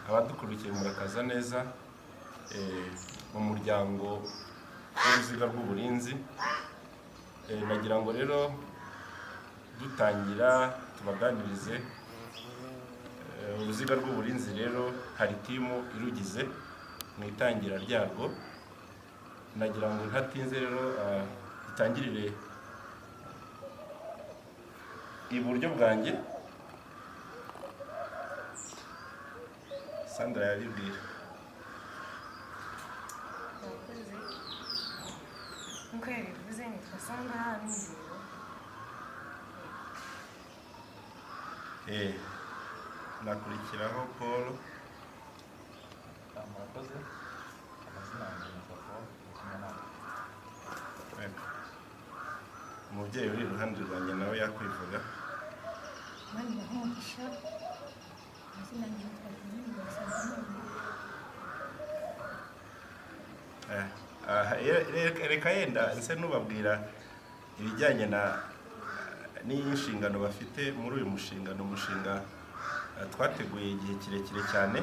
abadukurikiye murakaza neza mu muryango w'uruziga rw'uburinzi. Nagira ngo rero dutangira tubaganirize uruziga rw'uburinzi. Rero hari timu irugize mu itangira ryarwo. Nagira ngo ntatinze rero itangirire iburyo bwanjye. Sandra yaribwira. Nkuko yabivuze nitwa Sandra n'ingiro. Nakurikiraho Paul. Murakoze. Amazina yanjye ni Paul Mukimenana. Umubyeyi uri iruhande rwanjye nawe yakwivuga. Mani bahumugisha. Amazina yanjye nitwa Reka yenda nse nubabwira ibijyanye n'inshingano bafite muri uyu mushinga. Ni umushinga twateguye igihe kirekire cyane,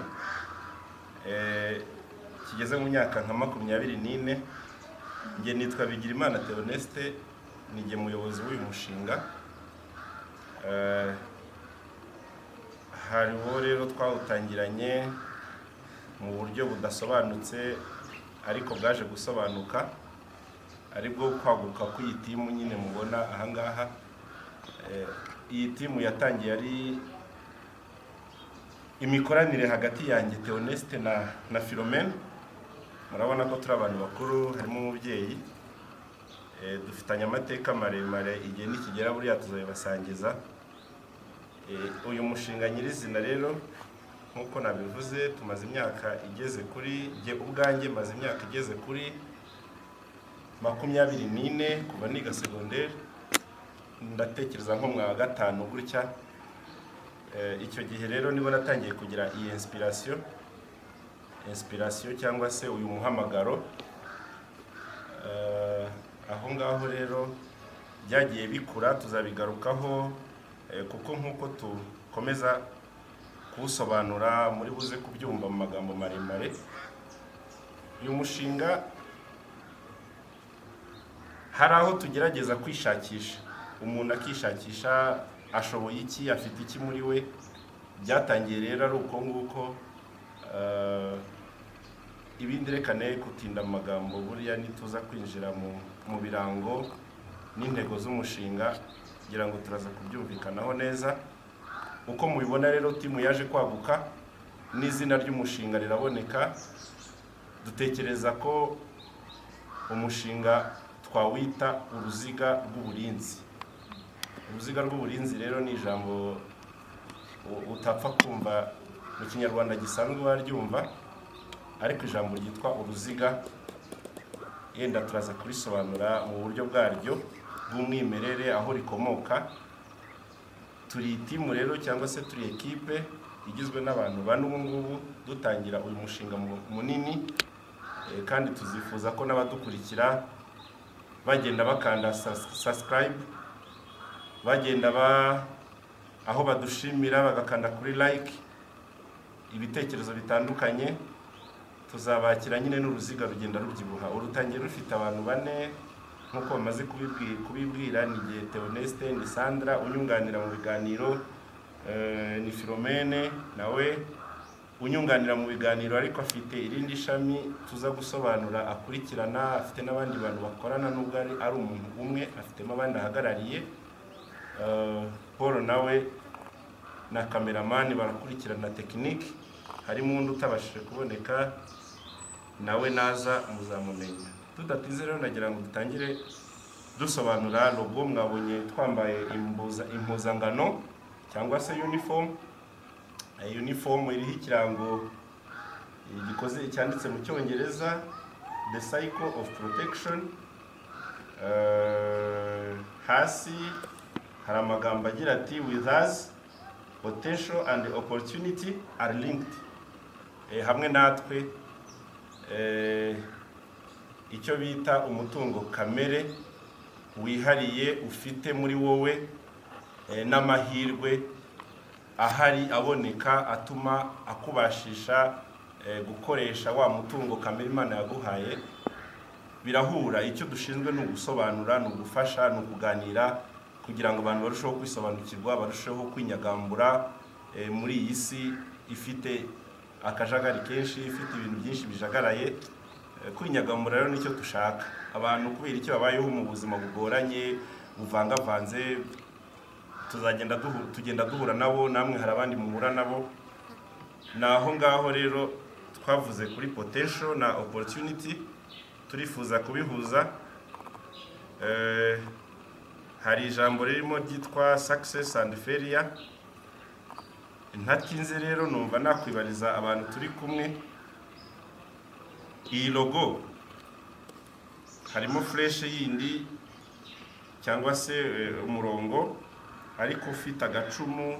kigeze mu myaka nka 24. Njye nitwa Bigirimana Theoneste, nijye muyobozi w'uyu mushinga. Hariho rero twawutangiranye mu buryo budasobanutse ariko bwaje gusobanuka, aribwo kwaguka kw'iyi timu nyine mubona ahangaha. Iyi timu yatangiye ari imikoranire hagati yanjye Theoneste na Philomene. Murabona ko turi abantu bakuru, harimo umubyeyi. Dufitanye amateka maremare, igihe nikigera buriya tuzabibasangiza. Uyu mushinga nyirizina rero nkuko nabivuze, tumaze imyaka igeze kuri, jye ubwanjye maze imyaka igeze kuri 24 kuva niga secondaire. Ndatekereza nko mwa gatanu gutya. Icyo gihe rero nibo natangiye kugira iyi inspiration cyangwa se uyu muhamagaro. Aho ngaho rero byagiye bikura, tuzabigarukaho kuko nkuko tukomeza kuwusobanura muri buze kubyumva mu magambo maremare. Uyu mushinga hari aho tugerageza kwishakisha, umuntu akishakisha ashoboye iki, afite iki muri we. Byatangiye rero ari uko nguko. Ibindi reka ne kutinda mu magambo, buriya nituza kwinjira mu birango n'intego z'umushinga kugira ngo turaza kubyumvikanaho neza. Uko mubibona rero, timu yaje kwaguka n'izina ry'umushinga riraboneka. Dutekereza ko umushinga twawita uruziga rw'uburinzi. Uruziga rw'uburinzi rero ni ijambo utapfa kumva mu kinyarwanda gisanzwe waryumva, ariko ijambo ryitwa uruziga yenda turaza kurisobanura mu buryo bwaryo bw'umwimerere, aho rikomoka. Turi timu rero cyangwa se turi ekipe igizwe n'abantu bane ubu ngubu, dutangira uyu mushinga munini. Kandi tuzifuza ko n'abadukurikira bagenda bakanda subscribe, bagenda aho badushimira bagakanda kuri like, ibitekerezo bitandukanye. Tuzabakira nyine n'uruziga rugenda rubyibuha. Urutangiye rufite abantu bane nkuko bamaze kubibwira. Ni igihe Theoneste, ni Sandra unyunganira mu biganiro, ni Philomene nawe unyunganira mu biganiro, ariko afite irindi shami tuza gusobanura akurikirana. Afite n'abandi bantu bakorana, nubwo ari umuntu umwe, afitemo abandi ahagarariye. Paul nawe na cameraman barakurikirana tekinike. Harimo undi utabashije kuboneka, nawe naza muzamumenya. Tudatinze rero nagira ngo dutangire dusobanura logo. Mwabonye twambaye impuzangano cyangwa se uniform. Uniform iriho ikirango gikoze cyanditse mu Cyongereza, the cycle of protection. Hasi hari amagambo agira ati with us potential and opportunity are linked. Hamwe natwe icyo bita umutungo kamere wihariye ufite muri wowe n'amahirwe ahari aboneka atuma akubashisha gukoresha wa mutungo kamere Imana yaguhaye birahura. Icyo dushinzwe ni ugusobanura, ni ugufasha, ni ukuganira kugira ngo abantu barusheho kwisobanukirwa, barusheho kwinyagambura muri iyi si ifite akajagari kenshi, ifite ibintu byinshi bijagaraye. Kwinyagambura rero nicyo dushaka. Abantu kubera icyo babayeho mu buzima bugoranye buvangavanze, tugenda duhura nabo, namwe hari abandi muhura nabo. Naho ngaho rero twavuze kuri potential na opportunity, turifuza kubihuza. Hari ijambo ririmo ryitwa success and failure. Ntatinze rero numva nakwibariza abantu turi kumwe, iyi logo harimo flash yindi cyangwa se umurongo ariko ufite agacumu,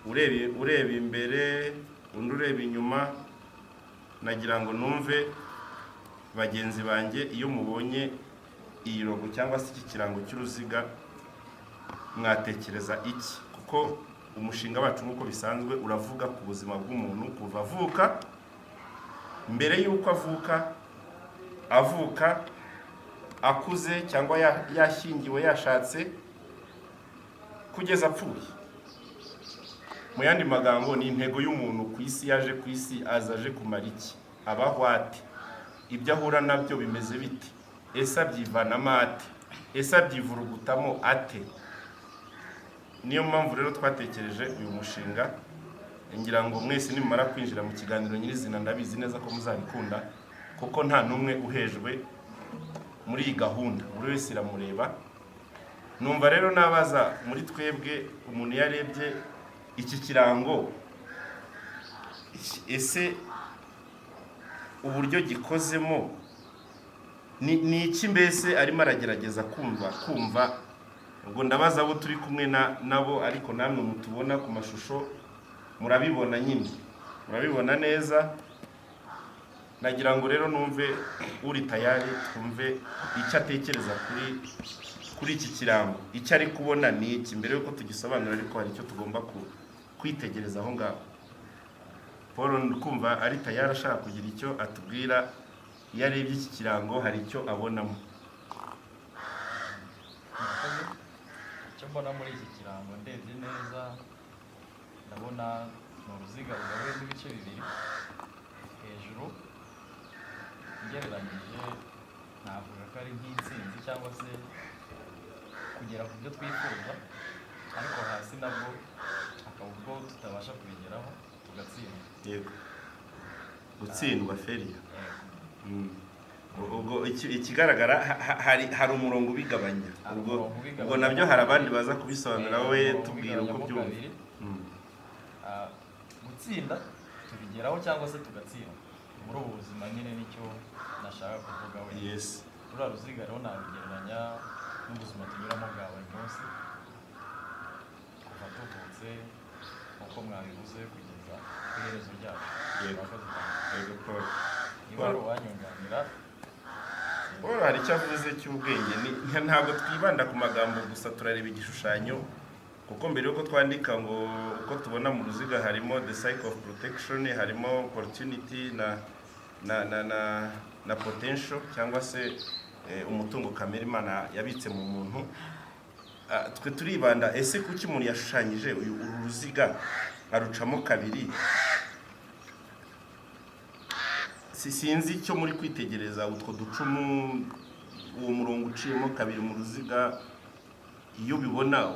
ureba imbere undi ureba inyuma. Nagira ngo numve bagenzi banjye, iyo mubonye iyi logo cyangwa se iki kirango cy'uruziga mwatekereza iki? Kuko umushinga wacu nk'uko bisanzwe uravuga ku buzima bw'umuntu kuva avuka, mbere y'uko avuka, akuze cyangwa yashyingiwe, yashatse, kugeza apfuye. Mu yandi magambo, ni intego y'umuntu ku isi. Yaje ku isi azaje kumara iki? Abaho ate? Ibyo ahura nabyo bimeze bite? Ese abyivanamo ate? Ese abyivurugutamo ate? Niyo mpamvu rero twatekereje uyu mushinga. Ngira ngo mwese nimara kwinjira mu kiganiro nyirizina, ndabizi neza ko muzabikunda, kuko nta numwe uhejwe muri iyi gahunda, buri wese iramureba. Numva rero nabaza muri twebwe, umuntu yarebye iki kirango, ese uburyo gikozemo ni iki mbese arimo aragerageza kumva? Ubwo ndabaza abo turi kumwe nabo, ariko namwe mutubona ku mashusho murabibona nyine, murabibona neza. Nagira ngo rero numve uri tayari, twumve icyo atekereza kuri iki kirango, icyo ari kubona ni iki, mbere yuko tugisobanura. Ariko hari icyo tugomba kwitegereza aho ngaho. Paul kumva ari tayari, ashaka kugira icyo atubwira. Iyo arebye iki kirango hari icyo abonamo. Icyo mbona muri iki kirango, ndebye neza ndabona ni uruziga rugabuye n'ibice bibiri. Hejuru ugereranyije navuga ko ari nk'intsinzi cyangwa se kugera ku byo twifuza, ariko hasi nabwo akaba ubwo tutabasha kubigeraho tugatsindwa. Yego, gutsindwa failure. Ubwo ikigaragara hari umurongo ubigabanya. Ubwo nabyo hari abandi baza kubisobanura, wowe tubwira uko byumva. Gutsinda tubigeraho cyangwa se tugatsindwa muri ubu buzima nyine, nicyo nashaka kuvuga. Yes. Ruriya ruziga rero nabigereranya n'ubuzima tunyuramo bwa buri munsi, kuva tuvutse uko mwabivuze kugeza ku iherezo ryacu. Yego Paul. Niba ari uwanyunganira. Paul hari icyo avuze cy'ubwenge. Ntabwo twibanda ku magambo gusa, turareba igishushanyo, kuko mbere yuko twandika ngo uko tubona mu ruziga harimo the cycle of protection, harimo opportunity na potential cyangwa se umutungo kamere Imana yabitse mu muntu. Twe turibanda, ese kuki umuntu yashushanyije uru ruziga arucamo kabiri? Sinzi icyo muri kwitegereza utwo ducumu, uwo murongo uciyemo kabiri mu ruziga. Iyo ubibona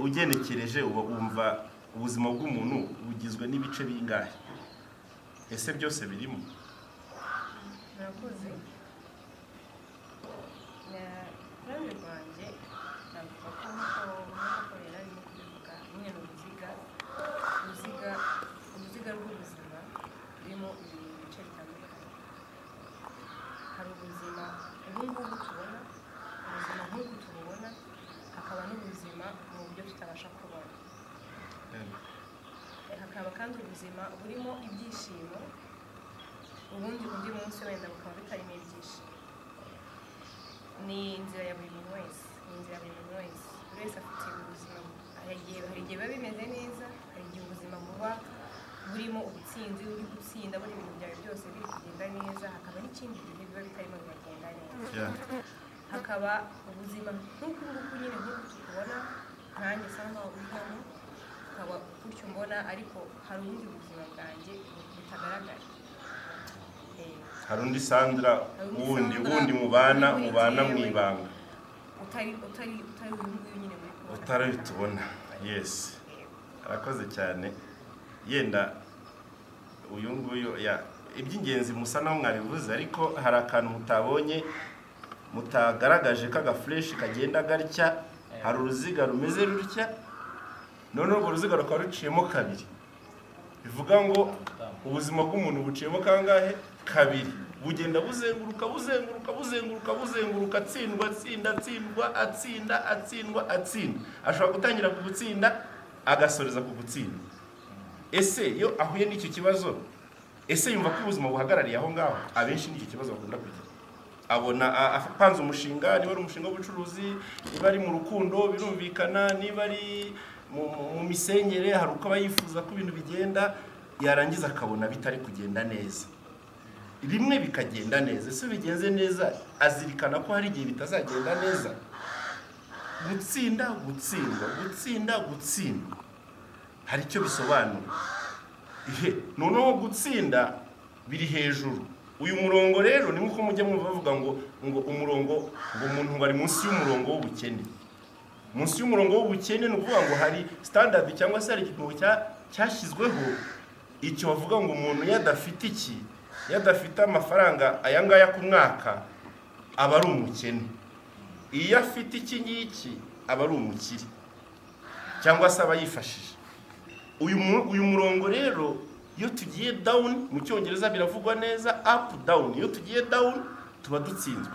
ugenekereje, uba wumva ubuzima bw'umuntu bugizwe n'ibice bingahe? Ese byose birimo? Murakoze. Kurande rwanjye navuga ko nk'uko rero arimo kubivuga, nyine ni uruziga rw'ubuzima rurimo ibice bitandukanye. Hari ubuzima ubu ngubu tubona, ubuzima nk'ubu tububona, hakaba n'ubuzima mu buryo tutabasha kubona. Hakaba kandi ubuzima burimo ibyishimo, ubundi undi munsi wenda bukaba bitarimo ibyishimo. Ni inzira ya buri muntu wese, buri wese afite ubuzima hari igihe biba bimeze neza, hari igihe ubuzima buba burimo ubutsinzi, uri gutsinda buri ibintu byawe byose biri kugenda neza, hakaba n'ikindi gihe biba bitarimo biragenda neza. Hakaba ubuzima nk'uku nguku nyine nk'uku tukubona nkanjye sa nkaho uri hano, ukaba gutyo mbona, ariko hari ubundi buzima bwanjye butagaragara. Hari undi Sandra wundi mubana mu ibanga utari uyu nguyu nyine muri kubona, utari tubona. Yes, arakoze cyane. Yenda uyu nguyu iby'ingenzi musa naho mwabivuze, ariko hari akantu mutabonye, mutagaragaje kaga fresh kagenda garya. Hari uruziga rumeze rutya, none urwo ruziga rukaba ruciyemo kabiri, bivuga ngo ubuzima bw'umuntu buciyemo kangahe? Kabiri. Bugenda buzenguruka, atsindwa. Ashobora gutangira ku gutsinda agasoreza ku gutsinda. Ese iyo ahuye n'icyo kibazo, ese yumva ko ubuzima buhagarariye aho ngaho? Abenshi n'icyo kibazo bakunda kugira. Abona apanze umushinga, niba ari umushinga w'ubucuruzi, niba ari mu rukundo birumvikana, niba ari mu misenyere hari uko aba yifuza ko ibintu bigenda, yarangiza akabona bitari kugenda neza. Rimwe bikagenda neza, ese bigenze neza azirikana ko hari igihe bitazagenda neza. Gutsindwa hari icyo bisobanura. Noneho gutsinda biri hejuru. Uyu murongo rero ni nkuko mujye mwumva bavuga ngo umurongo, ngo umuntu bari munsi y'umurongo w'ubukene. Munsi y'umurongo w'ubukene ni ukuvuga ngo hari standard cyangwa se hari igipimo cyashyizweho, icyo bavuga ngo umuntu yadafite amafaranga aya ngaya ku mwaka aba ari umukene. Iyo afite iki ngiki aba ari umukire cyangwa se aba yifashije. Uyu murongo rero iyo tugiye down, mu cyongereza biravugwa neza up down, iyo tugiye down tuba dutsinzwe.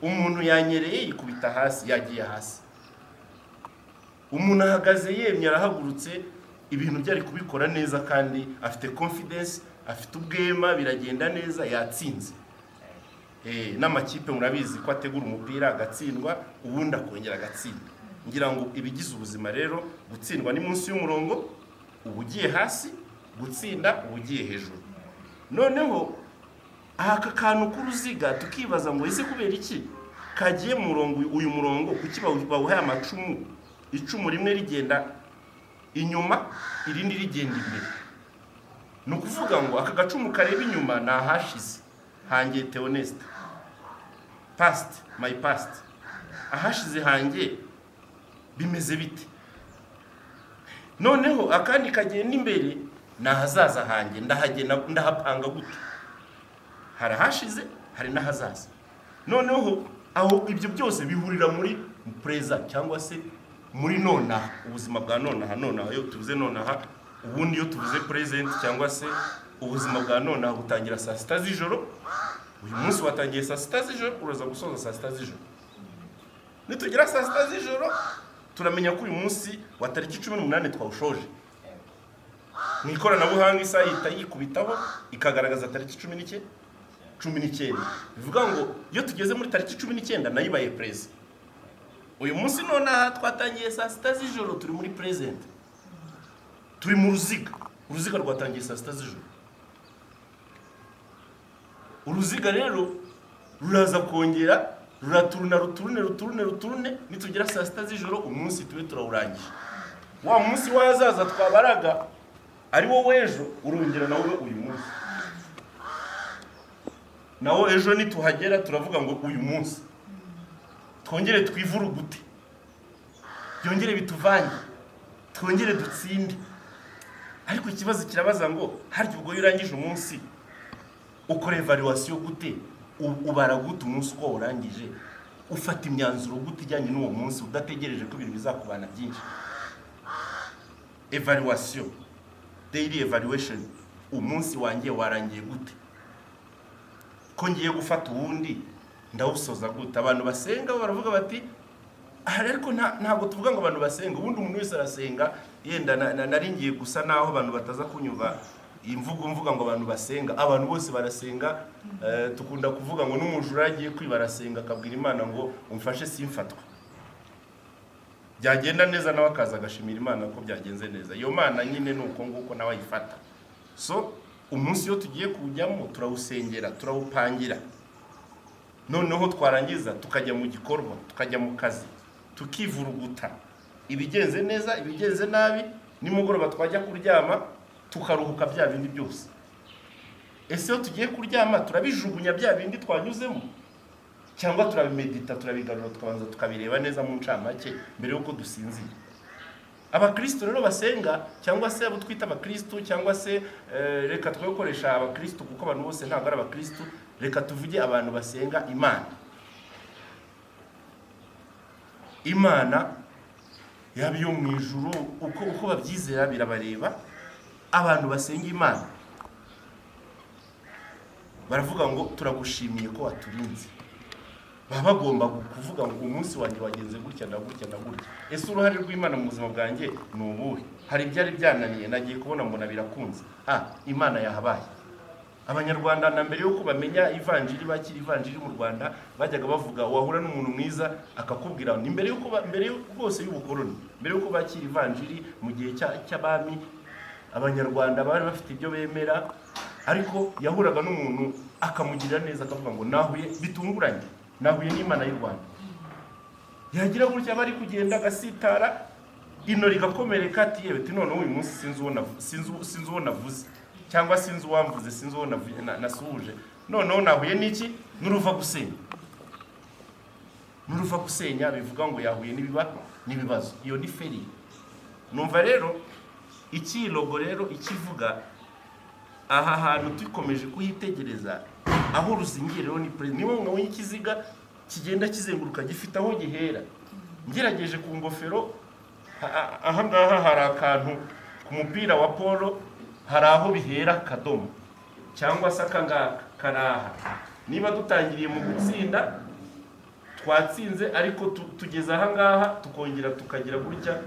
Umuntu yanyereye yikubita hasi, yagiye hasi. Umuntu ahagaze yemye arahagurutse, ibintu byari kubikora neza kandi afite confidence, afite ubwema, biragenda neza, yatsinze. N'amakipe murabizi ko ategura umupira agatsindwa, ubundi akongera agatsinda. Ngira ngo ibigize ubuzima rero, gutsindwa ni munsi y'umurongo, ubugiye hasi, gutsinda ubugiye hejuru. Noneho aka kantu k'uruziga tukibaza ngo ese kubera iki kagiye mu murongo? Uyu murongo kuki bawuhaye amacumu? Icumu rimwe rigenda inyuma, irindi rigenda imbere. Ni ukuvuga ngo aka gacumu kareba inyuma ni ahashize, hanjye Theoneste, my past. Ahashize hanjye bimeze bite? Noneho akandi kagenda imbere ni ahazaza hanjye, ndahapanga gute? Hari ahashize, hari n'ahazaza. Noneho aho ibyo byose bihurira muri present cyangwa se muri nonaha, ubuzima bwa nonaha. Iyo tuvuze nonaha, ubundi iyo tuvuze present cyangwa se ubuzima bwa nonaha butangira saa 6 z'ijoro. Uyu munsi watangiye saa 6 z'ijoro, uraza gusoza saa 6 z'ijoro. Nitugera saa 6 z'ijoro turamenya ko uyu munsi wa tariki 18 twawushoje. Mu ikoranabuhanga isaha ihita yikubitaho ikagaragaza tariki 19. Bivuga ngo iyo tugeze muri tariki 19 nayo ibaye present. Uyu munsi nonaha twatangiye saa 6 z'ijoro, turi muri present, turi mu uruziga rwatangiye saa 6 z'ijoro. Uruziga rero ruraza kongera ruturune, nitugera saa 6 z'ijoro umunsi tube turawurangije. Wa munsi wazaza twabaraga ari wowe ejo, urongera nawe uyu munsi. Nawo ejo nituhagera turavuga ngo uyu munsi twongere twivurugute, byongere bituvange, twongere dutsinde. Ariko ikibazo kirabaza ngo harya ubwo yurangije umunsi ukora evaluation gute? Ubara gute umunsi uko urangije? Ufata imyanzuro gute ijyanye n'uwo munsi udategereje ko ibintu bizakubana byinshi? Evaluation, daily evaluation, umunsi wanjye warangiye gute? Ko ngiye gufata uwundi ndawusoza gute? Abantu basenga baravuga bati ariko ntabwo tuvuga ngo abantu basenga, ubundi umuntu wese arasenga. Yenda naringiye gusa naho abantu bataza kunyumva imvugo mvuga ngo abantu basenga. Abantu bose barasenga. Tukunda kuvuga ngo n'umujura agiye kwibarasenga akabwira Imana ngo umfashe simfatwa. byagenda neza nawe akaza agashimira Imana ko byagenze neza. Iyo Mana nyine nuko nguko nawe ayifata. So umunsi yo tugiye kujyamo turawusengera, turawupangira, noneho twarangiza tukajya mu gikorwa, tukajya mu kazi, tukivuruguta ibigenze neza, ibigenze nabi, nimugoroba twajya kuryama tukaruhuka bya bindi byose. Ese yo tugiye kuryama turabijugunya bya bindi twanyuzemo, cyangwa turabimedita, turabigarura, tukabanza tukabireba neza mu ncamake mbere yuko dusinzira? Abakristo rero basenga, cyangwa se abo twita abakristo, cyangwa se reka twe gukoresha abakristo kuko abantu bose ntabwo ari abakristo, reka tuvuge abantu basenga Imana. Imana yabiyo mu ijuru, uko babyizera birabareba. Abantu basenga Imana baravuga ngo turagushimiye ko waturinze. Baba bagomba kuvuga ngo umunsi wanjye wagenze gutya na gutya na gutya. Ese uruhare rw'Imana mu buzima bwanjye ni ubuhe? Hari ibyari byananiye, nagiye kubona mbona birakunze. Imana yahabaye. Abanyarwanda na mbere yuko bamenya ivanjiri, bakiri ivanjiri mu Rwanda, bajyaga bavuga wahura n'umuntu mwiza akakubwira ni mbere yuko rwose y'ubukoroni, mbere yuko bakiri ivanjiri mu gihe cy'abami, Abanyarwanda bari bafite ibyo bemera, ariko yahuraga n'umuntu akamugirira neza, akavuga ngo nahuye bitunguranye, nahuye n'Imana y'u Rwanda. Yagira gutya bari kugenda agasitara, ino rigakomereka, ati yewe none uyu munsi sinzi uwo navuze, cyangwa sinzi uwamvuze, sinzi uwo nasuhuje, noneho nahuye n'iki? N'uruva gusenya. N'uruva gusenya bivuga ngo yahuye n'ibibazo. Iyo ni feri. Numva rero iki logo rero ikivuga aha hantu dukomeje kuhitegereza, aho ruzingiye rero ni president. Niba mwabonye ikiziga kigenda kizenguruka gifite aho gihera. Ngerageje ku ngofero aha ngaha hari akantu ku mupira wa polo, hari aho bihera kadomo, cyangwa se akangaka karaha. Niba dutangiriye mu gutsinda twatsinze, ariko tugeze aha ngaha tukongera tukagira gutya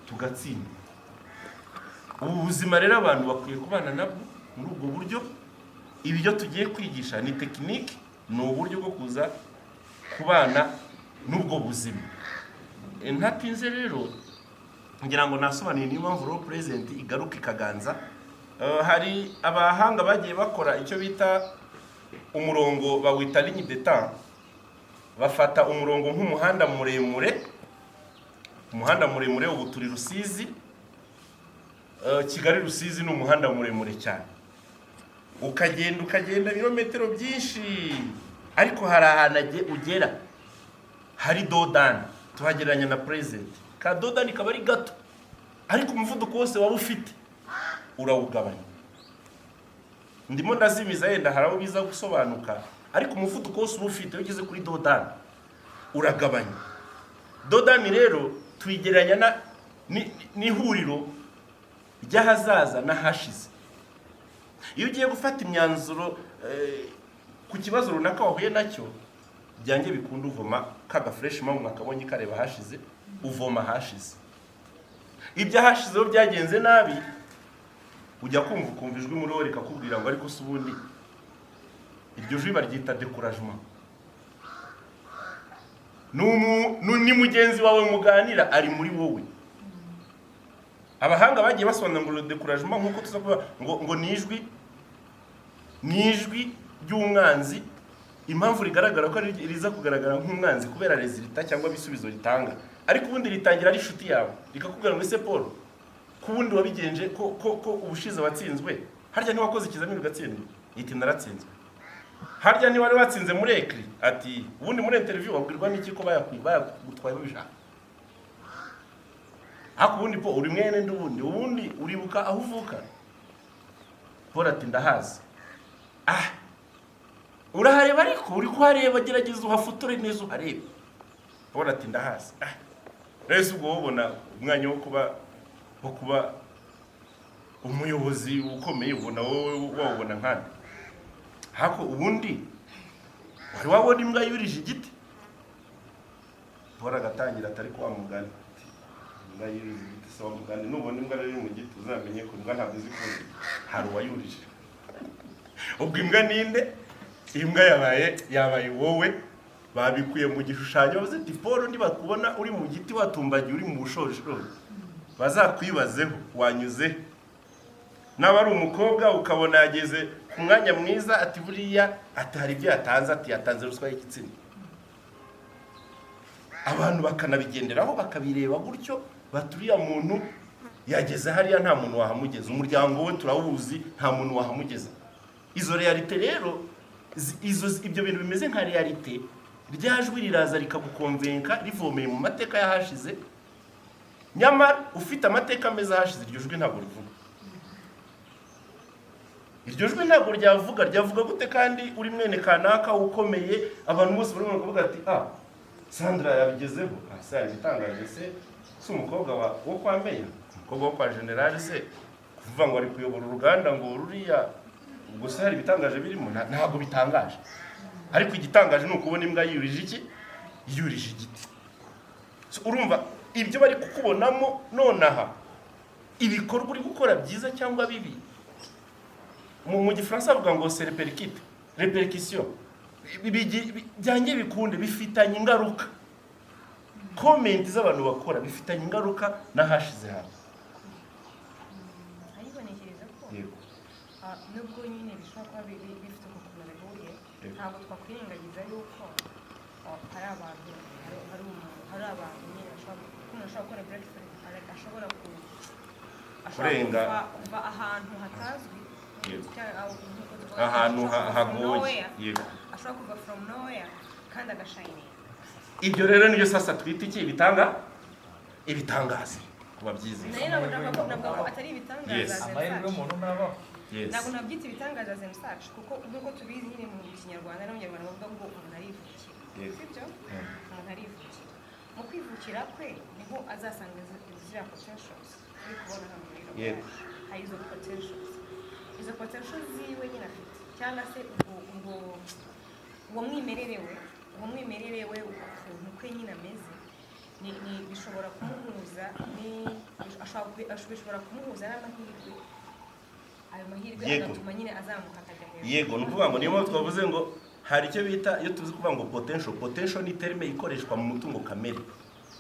tugatsinda. Ubu buzima rero abantu bakwiye kubana nabwo muri ubwo buryo. Ibyo tugiye kwigisha ni tekinike, ni uburyo bwo kuza kubana n'ubwo buzima. Ntatinze rero ngira ngo nasobanure niyo mpamvu rero present igaruka ikaganza. Hari abahanga bagiye bakora icyo bita umurongo bawita ligne de temps. Bafata umurongo nk'umuhanda muremure, umuhanda muremure ubu turi Rusizi, Kigali Rusizi ni umuhanda muremure cyane, ukagenda ibirometero byinshi, ariko hari ahantu ugera hari dodani, tuhagereranya na present. Ka dodani kaba ari gato, ariko umuvuduko wose waba ufite urawugabanya. Ndimo ndazimiza yenda haraho biza gusobanuka, ariko umuvuduko wose uba ufite ugeze kuri dodani uragabanya. Dodani rero tuyigereranya n'ihuriro ry'ahazaza n'ahashize. Iyo ugiye gufata imyanzuro ku kibazo runaka wahuye nacyo, byanjye bikunda uvoma kaga fresh mu mwakabonye kareba hashize, uvoma hashize. Ibyo hashizeho byagenze nabi, ujya kumva ijwi muri wowe rikakubwira ngo ariko subundi iryo jwi baryita découragement. Ni mugenzi wawe muganira ari muri wowe. Abahanga bagiye basobanura ngo découragement nkuko tuzakuba ngo nijwi ry'umwanzi. Impamvu rigaragara ko riza kugaragara nk'umwanzi kubera resultat cyangwa bisubizo ritanga, ariko ubundi ritangira ari inshuti yawe rikakubwira ngo ese Paul kubundi wabigenje ko ubushize watsinzwe, harya ni wakoze ikizamini ugatsindwa, iti naratsinzwe. Harya ni wari watsinze muri ekri, ati ubundi muri interview wabwirwa n'iki ko bayagutwaye babishaka. Ako ubundi po uri mwene ubundi uribuka aho uvuka? Paul ati ndahazi. Urahareba ariko uri kuhareba, gerageza uhafotore neza uharebe. Paul ati ndahazi. Rese ubwo ubona umwanya wo kuba umuyobozi ukomeye, ubona wowe wabona nkana. Hako ubundi wari wabona imbwa yurije igiti? Paul agatangira atari kwa mugani. Imbwa yurije igiti sawa mugani, nubona imbwa riri mu giti uzamenye ko imbwa ntabwo zikuze, hari uwayurije. Ubwo imbwa ninde? Imbwa yabaye wowe babikuye mu gishushanyo bavuze ati Paul nibakubona uri mu giti watumbagiye uri mu bushorishori bazakwibazeho wanyuze. Naba ari umukobwa ukabona yageze ku mwanya mwiza ati buriya ati hari ibyo yatanze, ati yatanze ruswa y'igitsina. Abantu bakanabigenderaho bakabireba gutyo, baturiya muntu yageze hariya nta muntu wahamugeza, umuryango we turawuzi nta muntu wahamugeza. Izo realite rero, ibyo bintu bimeze nka realite, ryajwi riraza rikagukonvenka rivomeye mu mateka yahashize, nyamara ufite amateka meza ahashize iryo jwi ntabwo rivuga. Iryo jwi ntabwo ryavuga gute kandi uri mwene kanaka ukomeye, abantu bose bari mu kuvuga ati Sandra yabigezeho. Se yabitangaje se umukobwa wo kwa meya, umukobwa wo kwa general se kuvuga ngo ari kuyobora uruganda ngo ruriya gusa hari bitangaje birimo, ntabwo bitangaje. Ariko igitangaje ni ukubona imbwa yurije igiti. Urumva ibyo bari kukubonamo nonaha, ibikorwa uri gukora byiza cyangwa bibi, mu gifaransa bavuga ngo c'est répercussion. Byanjye bikunde bifitanye ingaruka. Comment z'abantu bakora bifitanye ingaruka n'ahashize hano. Ariko ntekereza ko nubwo nyine bishobora kuba bifite ukuntu bihuye, ntabwo twakwirengagiza yuko hari abantu nyine ashobora gukora breakfast, ashobora kurenga kuva ahantu hatazwi ahantu hagoye, ashobora kuva from nowhere kandi agashininga. Ibyo rero niyo sasa twita iki ibitangaza kuba byiza. Ntabwo atari ibitangaza amahirwe y'umuntu nabaho. Ntabwo nabyita ibitangaza zemsacu, kuko nk'uko tubizi nyine mu kinyarwanda n'abanyarwanda bavuga ngo umuntu arivukira, sibyo? Umuntu arivukira, mu kwivukira kwe niho azasanga ziriya potentials turi kubona hano muri Rwanda. Hari izo potentials ziwe nyine afite, cyangwa se uwo mwimerere we ukuntu kwe nyine ameze, bishobora kumuhuza n'amahirwe. Ayo mahirwe agatuma nyine azamuka akajya hejuru. Yego, ni ukuvuga ngo niyo mpamvu twavuze ngo hari icyo bita, iyo tuzi kuvuga ngo potential ni terme ikoreshwa mu mutungo kamere.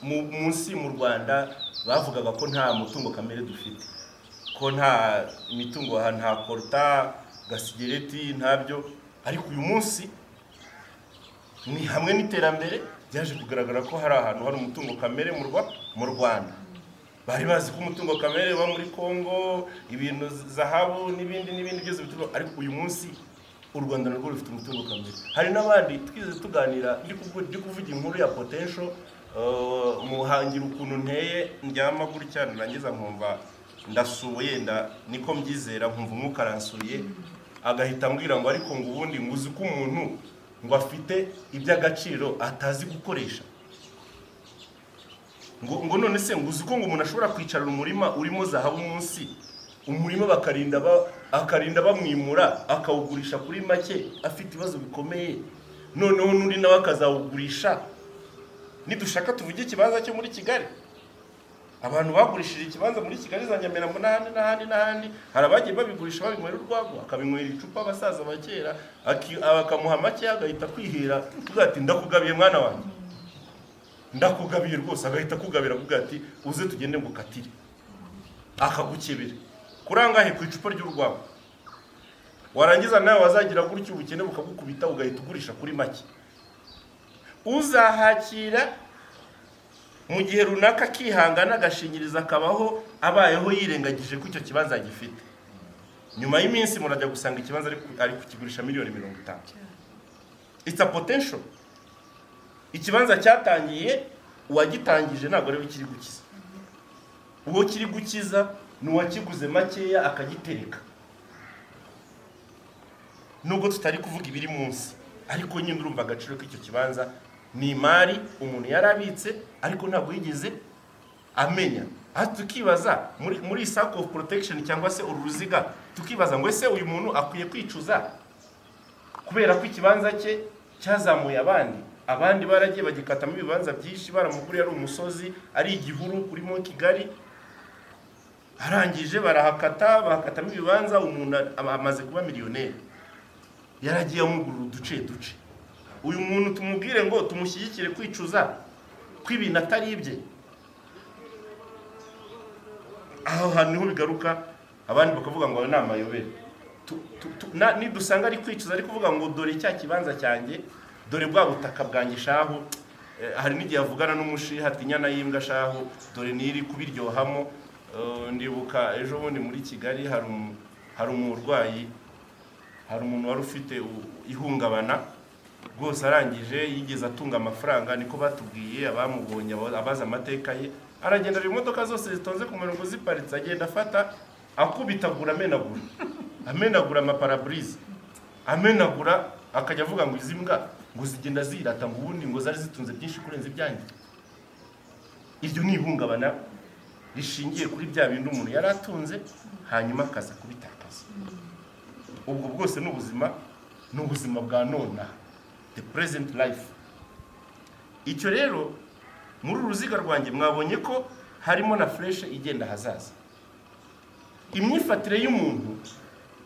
Munsi mu Rwanda bavugaga ko nta mutungo kamere dufite, ko nta mitungo, nta korta, gasigereti, ntabyo. Ariko uyu munsi ni hamwe n'iterambere byaje kugaragara ko hari ahantu hari umutungo kamere mu Rwanda. Bari bazi ko umutungo kamere uba muri Kongo, ibintu zahabu n'ibindi byose bituruka, ariko uyu munsi u Rwanda narwo rufite umutungo kamere. Hari n'abandi twize tuganira ndi kuvuga inkuru ya potential, muhangira ukuntu nteye, ndyama gutya narangiza nkumva ndasuye, niko mbyizera, nkumva umwuka aransuye, agahita ambwira ngo ariko ngo ubundi nguzi ko umuntu ngo afite iby'agaciro atazi gukoresha, ngo none se nguzi ko ngo umuntu ashobora kwicarana umurima urimo zahabu munsi, umurima akarinda bamwimura akawugurisha kuri make, afite ibibazo bikomeye, noneho n'undi nawe akazawugurisha. Nidushaka tuvuge ikibanza cyo muri Kigali, abantu bagurishije ikibanza muri Kigali za Nyamirambo n'ahandi, hari abagiye babigurisha babinywera urwagwa, akabinywera icupa abasaza bakera, bakamuha make agahita kwihera, tuvuga ati ndakugabiye mwana wanjye, ndakugabiye rwose, agahita akugabira avuga ati uze tugende ngo katire, akagukebera kurangahe ku icupa ry'urwagwa. Warangiza nawe wazagira gutyo ubukene bukagukubita ugahita ugurisha kuri make. Uzahakira mu gihe runaka akihangana agashingiriza akabaho abayeho yirengagije ko icyo kibanza gifite. Nyuma y'iminsi murajya gusanga ikibanza ari kukigurisha miliyoni 50. It's a potential. Ikibanza cyatangiye uwagitangije ntabwo ari we kiri gukiza. Uwo kiri gukiza ni uwakiguze makeya akagitereka. Nubwo tutari kuvuga ibiri munsi, ariko nyine urumva agaciro k'icyo kibanza ni imari umuntu yarabitse ariko ntabwo yigeze amenya. Aha tukibaza muri circle of protection cyangwa se uruziga, tukibaza ngo ese uyu muntu akwiye kwicuza kubera ko ikibanza cye cyazamuye abandi baragiye bagikatamo ibibanza byinshi, baramukuru yari umusozi ari igihuru kurimo Kigali, arangije bahakatamo ibibanza, umuntu amaze kuba miliyoneri, yaragiye amugurura uduce. uyu muntu tumubwire ngo tumushyigikire kwicuza kw'ibintu atari ibye. Aho hantu niho bigaruka, abandi bakavuga ngo ni amayobera. Nidusanga ari kwicuza ari kuvuga ngo dore cya kibanza cyanjye, dore bwa butaka bwanjye shahu, hari n'igihe avugana n'umushiha ati inyana y'imbwa shahu, dore niri kubiryohamo. Ndibuka ejo bundi muri Kigali hari umurwayi, hari umuntu wari ufite ihungabana rwose, arangije yigeze atunga amafaranga, niko batubwiye abamubonye abaza amateka ye. Aragenda imodoka zose zitonze ku murongo ziparitse, agenda afata akubitagura amenagura amaparabrise, amenagura, akajya avuga ngo izi mbwa ngo zigenda zirata ngo ubundi ngo zari zitunze byinshi kurenza ibyanjye. Iryo ni ihungabana rishingiye kuri bya bintu umuntu yari atunze hanyuma akaza kubitakaza. Ubwo bwose ni ubuzima bwa none, the present life. Icyo rero muri uruziga rwanjye mwabonye ko harimo na freshe igenda hazaza. Imyifatire y'umuntu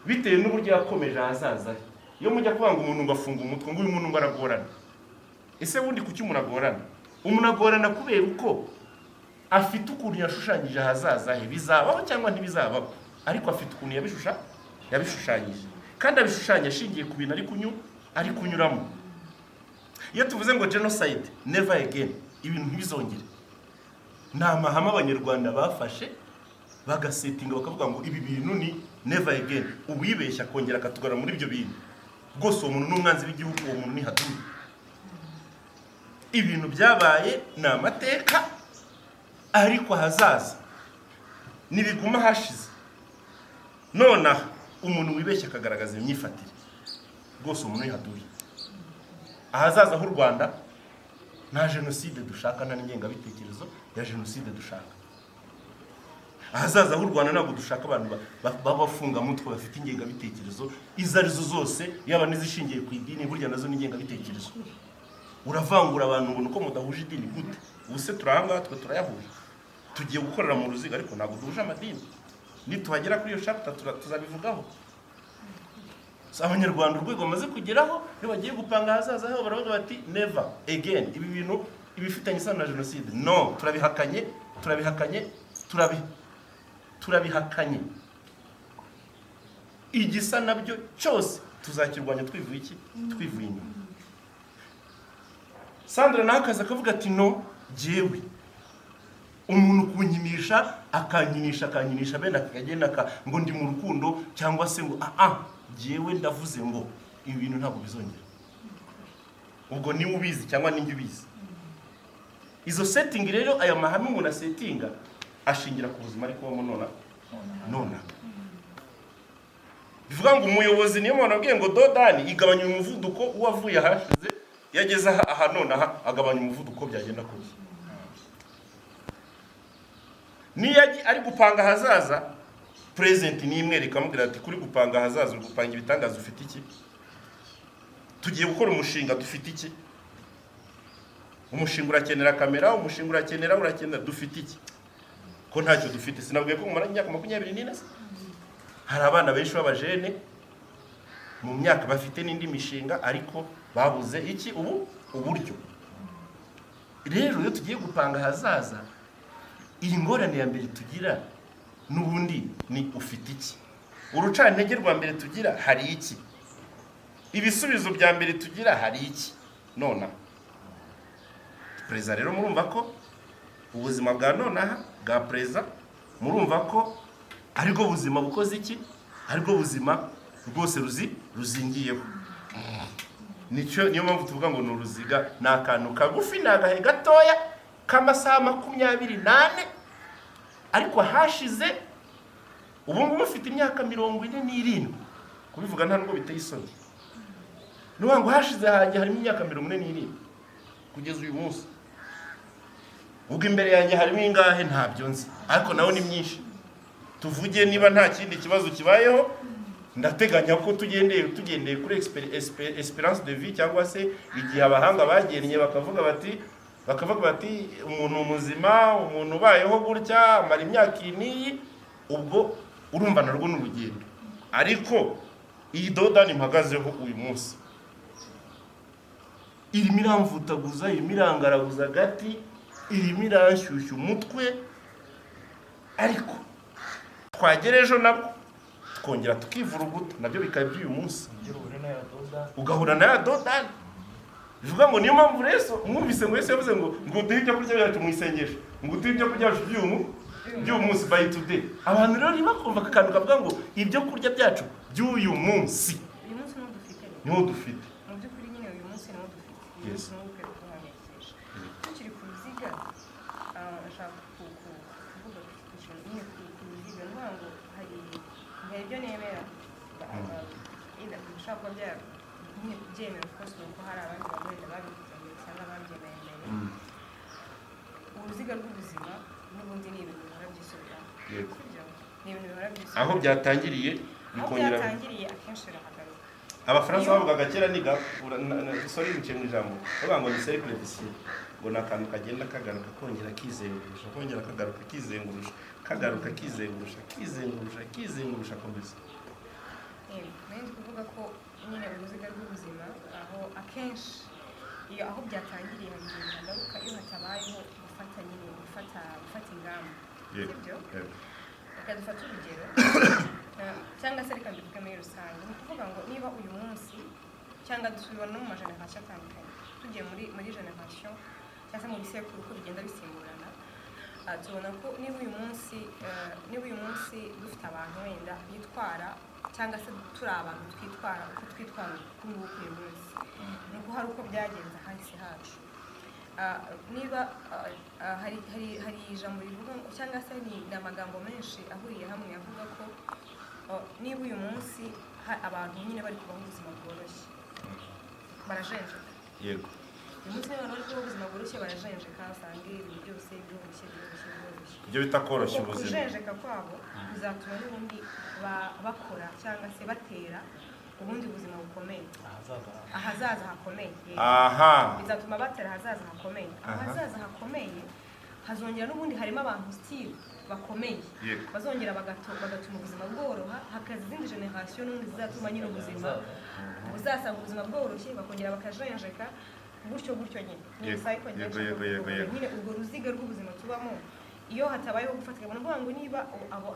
bitewe n'uburyo yakomeje hazaza. Iyo mujya kuvuga ngo umuntu ngafunga umutwe ngo uyu muntu ngaragorana, ese bundi kuki umuntu agorana? Umuntu agorana kubera uko afite ukuntu yashushanyije hazaza he, bizabaho cyangwa ntibizabaho, ariko afite ukuntu yabishushanyije, kandi abishushanya ashingiye ku bintu ari kunyuramo. Iyo tuvuze ngo genocide never again, ibintu ntibizongere, ni amahame abanyarwanda bafashe bagasetinga bakavuga ngo ibi bintu ni never again. Uwibeshya kongera akatugara muri ibyo bintu, rwose uwo muntu n'umwanzi w'igihugu, uwo muntu ni haduyi. Ibintu byabaye ni amateka, ariko hazaza nibiguma hashize. Nonaha umuntu wibeshya akagaragaza imyifatire, rwose umuntu ni haduyi. Ahazaza h'u Rwanda nta jenoside dushaka, nta n'ingengabitekerezo ya jenoside dushaka. Ahazaza h'u Rwanda ntabwo dushaka abantu babafunga mutwe bafite ingengabitekerezo izo arizo zose, yaba n'izishingiye ku idini, burya nazo n'ingengabitekerezo. Uravangura abantu ngo uko mudahuje idini gute? Ubuse turahanga twe turayahuje, tugiye gukorera mu ruziga, ariko ntabwo duhuje amadini. Nituhagera kuri iyo chapter tuzabivugaho. Abanyarwanda urwego bamaze kugeraho, iyo bagiye gupanga hazaza aho baravuga bati never again, ibi bintu ibifitanye isano na jenoside no, turabihakanye. Igisa nabyo cyose tuzakirwanya twivuye inyuma. Sandra nawe akaza akavuga ati no, jewe umuntu kunyinisha akanyinisha bene akagenda ngo ndi mu rukundo, cyangwa se ngo jewe ndavuze ngo ibi bintu ntabwo bizongera. Ubwo ni ubizi cyangwa ninjye ubizi. Izo setting rero, aya mahame umuntu asetinga ashingira ku buzima ariko kubamo nona. Bivuga ngo umuyobozi niyo muntu abwiye ngo dodani igabanya umuvuduko uwavuye ahashize, yageze aha nonaha agabanya umuvuduko, byagenda kuki. Niyo ari gupanga hazaza, present ni imwe rikamubwira ati kuri gupanga hazaza uri gupanga ibitangaza, ufite iki? Tugiye gukora umushinga, dufite iki? Umushinga urakenera kamera, umushinga urakenera dufite iki? Ko ntacyo dufite. Sinabwiye ko mu myaka 24 hari abana benshi b'abajene mu myaka bafite n'indi mishinga, ariko babuze iki? Uburyo. Rero iyo tugiye gupanga hazaza, iyi ngorane ya mbere tugira n'ubundi ni ufite iki? Urucantege rwa mbere tugira hari iki? Ibisubizo bya mbere tugira hari iki? Nona Preza rero murumva ko ubuzima bwa nonaha bwa Preza, murumva ko ariko buzima bukoze iki? Ariko buzima rwose ruzingiyeho. Niyo mpamvu tuvuga ngo ni uruziga, ni akantu kagufi, ni agahe gatoya k'amasaha 28, ariko hashize ubu ngubu ufite imyaka 47. Kubivuga nta nubwo biteye isoni. Nuwa ngo hashize hanjye harimo imyaka 47 kugeza uyu munsi. Ubwo imbere yanjye harimo ingahe ntabyo nzi, ariko naho ni myinshi. Tuvuge niba nta kindi kibazo kibayeho, ndateganya ko tugendeye kuri experience de vie, cyangwa se igihe abahanga bagennye bakavuga bati umuntu muzima, umuntu ubayeho gutya amara imyaka iniyi, ubwo urumva narwo n'urugendo. Ariko iyi dodani mpagazeho uyu munsi, irimo iramvutaguza, irimo irangaraguza agati, irimo iranshyushya umutwe, ariko twagera ejo nabwo twongera tukivuruguta, nabyo bikaba iby'uyu munsi, ugahura na ya dodani. Bivuga ngo niyo mpamvu rero mwumvise ngo Yesu yavuze ngo duhe ibyo kurya byacu mu isengesho, ngo duhe ibyo kurya byacu by'uyu munsi by today. Abantu rero nibakumva akantu kavuga ngo ibyo kurya byacu by'uyu munsi niho dufite. Mu by'ukuri nyine uyu munsi niho dufite. Yes. Niho dukwiye kuduhangayikisha. Tukiri ku ruziga, nashaka kuvuga ikintu nyine ku ruziga, ni ngo hari ibyo nemera bishobora kuba byemera rwose kuko hari abandi bagore babivuze cyangwa babyemeye mbere. Uruziga rw'ubuzima n'ubundi ni ibintu bihora byisubiramo. Yego. Ni ibintu bihora byisubiramo. Aho byatangiriye bikongera. Aho byatangiriye akenshi birahagaruka. Abafaransa bavugaga kera niga sorry mu ijambo bavuga ngo ni cercle vicieux, ngo nakantu kagenda kagaruka kongera kizengurusha, kongera kagaruka kizengurusha, kagaruka kizengurusha komeza. Ndi kuvuga ko nyine uruziga rw'ubuzima aho akenshi iyo aho byatangiriye hari igihe bihagaruka iyo hatabayeho gufata ingamba. Sibyo? Reka dufate urugero cyangwa se reka mbivuge muri rusange. Ni ukuvuga ngo niba uyu munsi cyangwa tubibona no mu majenerasiyo atandukanye, tugiye muri generasiyo cyangwa se mu bisekuru uko bigenda bisimburana, tubona ko niba uyu munsi dufite abantu wenda bitwara cyangwa se turi abantu twitwara uko twitwara kuri uyu munsi, ni uko hari uko byagenze hasi hacu. Niba hari ijambo rivuga cyangwa se ni amagambo menshi ahuriye hamwe avuga ko niba uyu munsi abantu nyine bari kubaho ubuzima bworoshye barajenjeka. Yego. Uyu munsi niba bari kubaho ubuzima bworoshye barajenjeka, usanga ibintu byose byoroshye. Ibyo bita koroshya ubuzima. Kujenjeka kwabo bizatuma n'ubundi bakora cyangwa se batera ubundi buzima bukomeye, ahazaza hakomeye. Bizatuma batera ahazaza hakomeye. Ahazaza hakomeye hazongera n'ubundi harimo abantu still bakomeye, bazongera bagatuma ubuzima bworoha, hakaza izindi generasiyo n'ubundi zizatuma nyine ubuzima buzasanga ubuzima bworoshye, bakongera bakajenjeka gutyo nyine. Nyine urwo ruziga rw'ubuzima tubamo iyo hatabayeho gufatika. Ubona ngo niba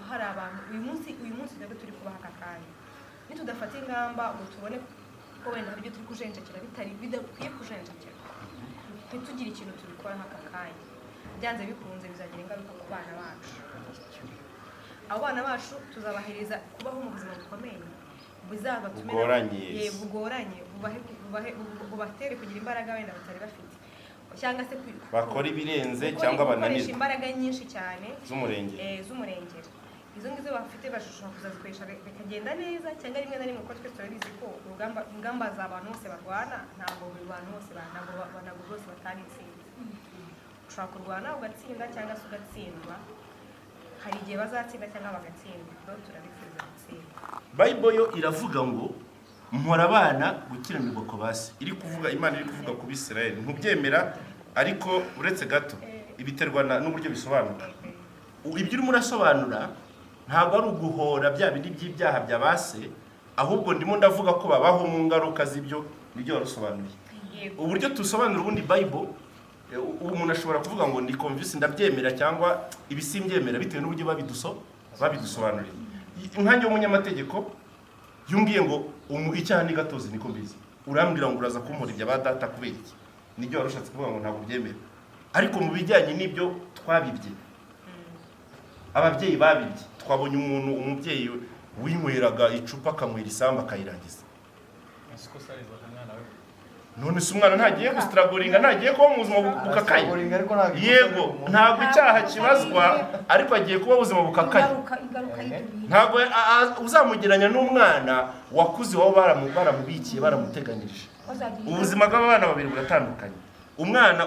hari abantu uyu munsi twebwe turi kubaha aka kanya, nitudafata ingamba ngo tubone ko wenda hari ibyo turi kujenjekera bidakwiye kujenjekera, ntitugire ikintu tubikoraho aka kanya, byanze bikunze bizagira ingaruka ku bana bacu. Abo bana bacu tuzabahereza kubaho mu buzima bukomeye buzabatume bugoranye, bubatere kugira imbaraga wenda batari bafite, cyangwa se bakora ibirenze cyangwa bananirwa imbaraga nyinshi cyane z'umurengera. Izo ngizo bafite bashobora kuzazikoresha bikagenda neza, cyangwa rimwe na rimwe kuko twese turabizi ko ingamba z'abantu bose barwana ntabwo buri bantu bose ntabwo bose batari intsinzi. Ushobora kurwana ugatsinda cyangwa se ugatsindwa, hari igihe bazatsinda cyangwa bagatsindwa, rero turabifuza gutsinda. Bible yo iravuga ngo mpora abana gukiranirwa ku basi. Imana iri kuvuga ku Bisirayeli, ntubyemera ariko uretse gato ibiterwa n'uburyo bisobanura. Ibyo urimo urasobanura ntabwo ari uguhora bya bindi by'ibyaha bya base, ahubwo ndimo ndavuga ko babaho mu ngaruka z'ibyo nibyo warusobanuye. Uburyo tusobanura ubundi Bible, umuntu ashobora kuvuga ngo ndi convinced ndabyemera cyangwa ibisimbyemera bitewe n'uburyo babidusobanuriye. Nkanjye w'umunyamategeko yumbwiye ngo icyaha ni gatozi niko mbizi, urambwira ngo uraza kumpora ibya ba data kubera iki, nibyo warushatse kuvuga ngo ntabwo byemera. Ariko mu bijyanye n'ibyo twabibye, ababyeyi babibye, twabonye umubyeyi winyweraga icupa akanywera isambu akayirangiza. None se umwana ntagiye gustragoringa, ntagiye kuba mu buzima bukakaye. Yego, ntabwo icyaha kibazwa, ariko agiye kuba ubuzima bukakaye. Ntabwo uzamugeranya n'umwana wakuze wabo baramubikiye baramuteganirije. Ubuzima bw'abana babiri buratandukanye. Umwana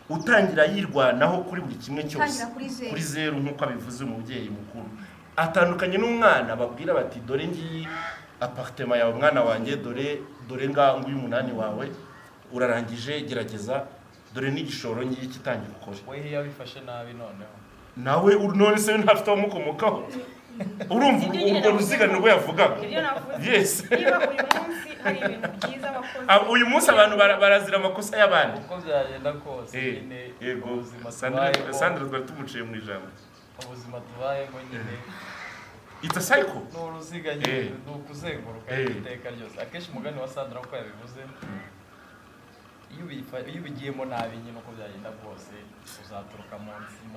utangira yirwanaho kuri buri kimwe cyose kuri zero nk'uko abivuze umubyeyi mukuru, atandukanye n'umwana babwira bati dore ngiyi apartment yawe mwana wanjye, dore nguyu umunani wawe urarangije, gerageza, dore n'igishoro ngiyi kitangira ukore. We yabifashe nabi noneho. Nawe none se ntafite umukomokaho. urumva urwo ruziga nibwo yavugaga. ibyo navuze Yes. niba uyu munsi hari ibintu byiza wakoze Uyu munsi abantu barazira amakosa y'abandi. uko byagenda kose nyine Yego, ubuzima Sandra twari tumuciye mu ijambo. ubuzima tubayemo nyine It's a cycle. ni uruziga nyine ni ukuzenguruka iteka ryose. Akenshi umugani wa Sandra uko yabivuze, iyo ubigiyemo nabi nyine uko byagenda kose uzaturuka mu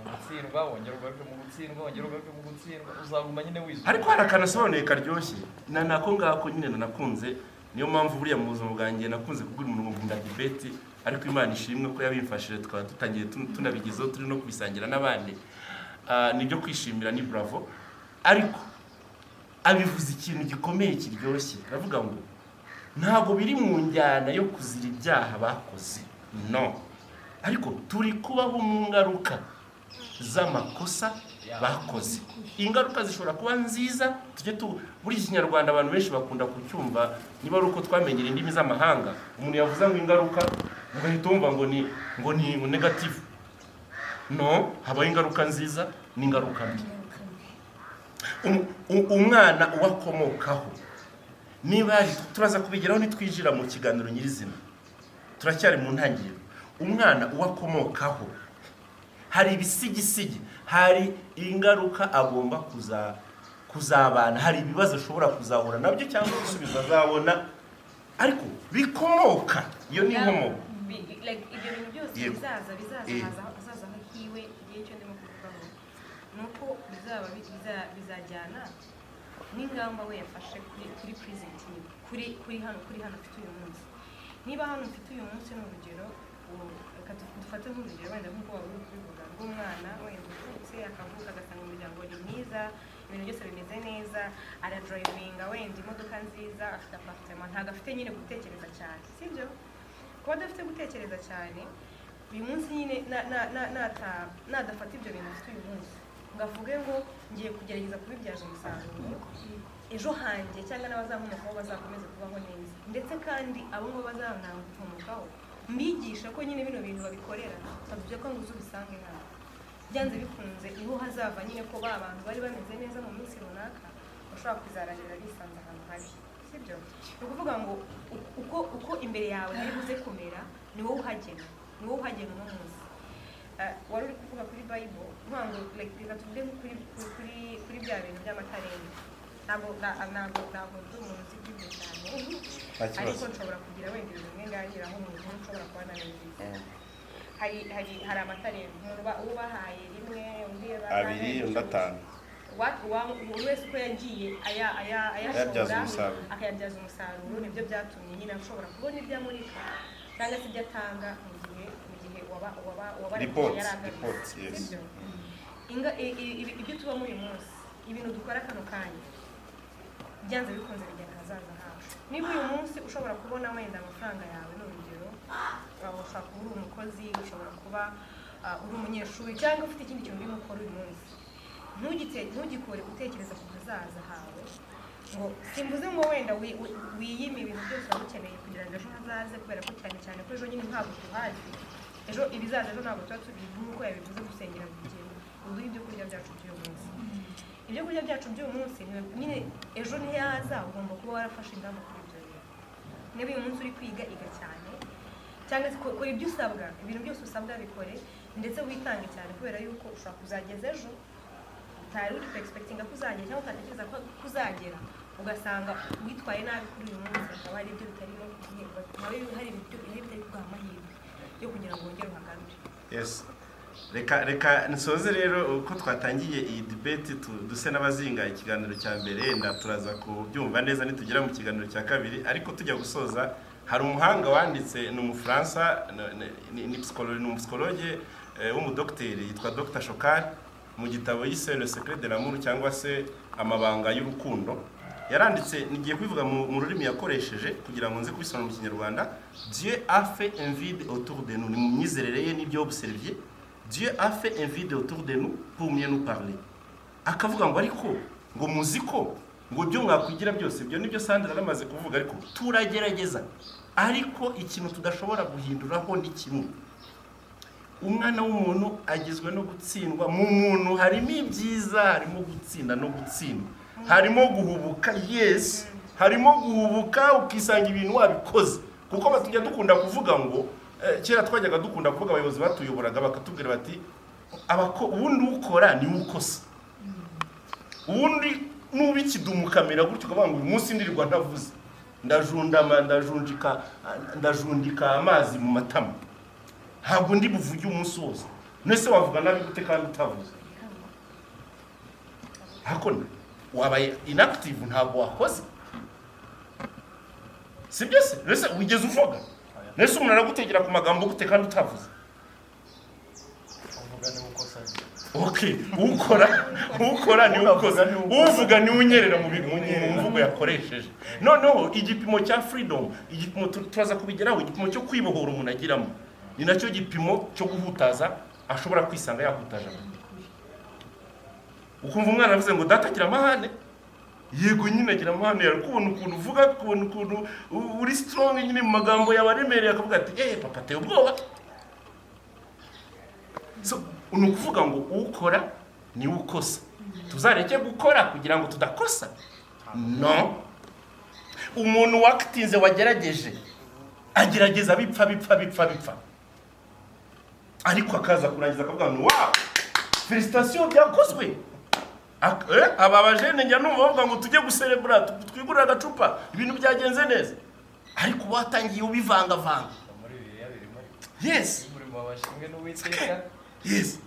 gutsindwa, wongera ugaruke mu gutsindwa, wongera ugaruke mu gutsindwa, uzaguma nyine wizuba. Ariko hari akanasobanuye karyoshye nako ngako nyine nanakunze, niyo mpamvu buriya mu buzima bwanjye nakunze kubwira umuntu ngo nkunda debate, ariko Imana ishimwe ko yabimfashije tukaba dutangiye tunabigezeho turi no kubisangira n'abandi. Nibyo kwishimira, ni bravo. Ariko abivuze ikintu gikomeye kiryoshye, aravuga ngo ntabwo biri mu njyana yo kuzira ibyaha bakoze, no, ariko turi kubaho mu ngaruka z'amakosa bakoze. Ingaruka zishobora kuba nziza, buri Kinyarwanda abantu benshi bakunda kucyumva, niba ari uko twamenyera indimi z'amahanga, umuntu yavuze ngo ingaruka ugahita wumva ngo ni negative. No, habaho ingaruka nziza n'ingaruka mbi. Umwana uwakomokaho, niba turaza kubigeraho nitwijira mu kiganiro nyirizina, turacyari mu ntangiriro. Umwana uwakomokaho hari ibisigisigi, hari ingaruka agomba kuzabana, hari ibibazo ashobora kuzahura nabyo cyangwa ibisubizo azabona, ariko bikomoka, iyo ni inkomoko. ibyo bintu byose bizaza hiwe. Igihe cyo ndimo kuvugaho nuko bizajyana n'ingamba we yafashe kuri present, kuri hano mfite uyu munsi. Niba hano mfite uyu munsi ni urugero, reka dufate nk'urugero wenda nk'uko wari uri kubivuga rw'umwana wenda uvutse akavuka agasanga umuryango ni mwiza, ibintu byose bimeze neza, aradrivinga wenda imodoka nziza, afite apartment, ntabwo afite nyine gutekereza cyane, sibyo? Kuba adafite gutekereza cyane, uyu munsi nyine nadafata ibyo bintu afite uyu munsi ngo avuge ngo ngiye kugerageza kubibyaza umusaruro, ejo hanjye cyangwa n'abazankomokaho bazakomeze kubaho neza, ndetse kandi abo ngabo bazankomokaho mbigisha ko nyine bino bintu babikorera, bavuga ko ngo uzubisange hano, byanze bikunze niho hazava nyine ko ba bantu bari bameze neza mu minsi runaka bashobora kuzarangira bisanze ahantu habi, sibyo? Ni ukuvuga ngo uko imbere yawe hari buze kumera, ni wowe uhagena uno munsi. Wari uri kuvuga kuri Bible nkuvuga ngo reka tuvuge kuri bya bintu by'amatarenti. Ntabwo ndi umuntu uzi ibyo cyane, ariko nshobora kugira wenda ibintu bimwe nganiraho umuntu nshobora kuba nabizi. Hari amatarenti uwo bahaye rimwe, undi abiri, undi atanu, buri wese uko yagiye ayashora akayabyaza umusaruro, nibyo byatumye nyine ashobora kubona ibyo amurika cyangwa se ibyo atanga mu gihe report. Ibyo tuba muri uyu munsi, ibintu dukora kano kanya, byanze bikunze bigenda ahazaza hacu. Niba uyu munsi ushobora kubona wenda amafaranga yawe, ni urugero, ushobora kuba uri umukozi, ushobora kuba uri umunyeshuri, cyangwa ufite ikindi kintu urimo ukora uyu munsi, ntugikore gutekereza ku hazaza hawe, ngo simvuze ngo wenda wiyime ibintu byose waba ukeneye kugira ngo ejo hazaze, kubera ko cyane ko ejo nyine ntabwo tuhazi, ejo ibizaza ejo ntabwo tuba tubizi, nk'uko yabivuze gusengera bigenda uduhe ibyo kurya byacu by'uyu munsi. Ibyo kurya byacu by'uyu munsi nyine ejo ntiyaza, ugomba kuba warafashe ingamba kuri ibyo bintu. Niba uyu munsi uri kwiga, iga cyane, cyangwa se kora ibyo usabwa, ibintu byose usabwa bikore, ndetse witange cyane, kubera yuko ushobora kuzageza ejo utari uri expectinga kuzagera, cyangwa utatekereza ko kuzagera, ugasanga witwaye nabi kuri uyu munsi, akaba hari ibyo bitarimo kuhirwa, nawe hari ibyo bitari kuguha amahirwe yo kugira ngo wongere uhagarure. Yes. Reka nsoze rero uko twatangiye iyi debate, duse n'abazinga ikiganiro cya mbere, turaza kubyumva neza nitugera mu kiganiro cya kabiri. Ariko tujya gusoza, hari umuhanga wanditse, ni umufaransa, ni psychologue w'umudokiteri, yitwa Dr Shokari, mu gitabo yise Le Secret de l'amour, cyangwa se amabanga y'urukundo. Yaranditse, nigiye kubivuga mu rurimi yakoresheje kugira ngo nze kubisobanura mu Kinyarwanda. Dieu a fait un vide autour de nous, ni mu myizerere ye n'ibyo observier. Dieu a fait un vide autour de nous pour mieux nous parler. Akavuga ngo ariko ngo muziko ngo byo mwakwigira byose, byo nibyo Sandra aramaze kuvuga, ariko turagerageza, ariko ikintu tudashobora guhinduraho ni kimwe. umwana w'umuntu agizwe no gutsindwa. Mu muntu harimo ibyiza, harimo gutsinda no gutsindwa, harimo guhubuka. Yes, harimo guhubuka ukisanga ibintu wabikoze, kuko batujya dukunda kuvuga ngo kera twajyaga dukunda kuvuga, abayobozi batuyoboraga bakatubwira bati ubundi ukora ni ukosa, ubundi nubikidumu kamera gutyo ukavuga ngo uyu munsi ndirirwa ntavuze, ndajundika amazi mu matama, ntabwo ndi buvuge umunsi wose. Nese wavuga nabi gute kandi utavuze? Hakona wabaye inactive, ntabwo wakoze, sibyo se? Nese wigeze uvuga? Nese umuntu aragutegera ku magambo gute kandi utavuze? uvuga ni ukosa. Okay, ukora ni ukosa, uvuga ni unyerera mu mvugo yakoresheje. Noneho igipimo cya freedom, igipimo turaza kubigeraho, igipimo cyo kwibohora umuntu agiramo, ni nacyo gipimo cyo guhutaza ashobora kwisanga yahutaje. Ukumva umwana avuze ngo data agira amahane, yego nyine agira amahane, yari kubona ukuntu uvuga, kubona ukuntu uri strong nyine mu magambo yabaremereye, akavuga ati papa ateye ubwoba. So ni ukuvuga ngo ukora ni ukosa. Tuzareke gukora kugira ngo tudakosa? No. Umuntu wakitinze wagerageje, agerageza bipfa, ariko akaza kurangiza akavuga ngo wow, felicitation byakozwe. Aba bajene njya numva bavuga ngo tujye guserebura, twigurira agacupa, ibintu byagenze neza, ariko watangiye ubivanga. Yes. Yes.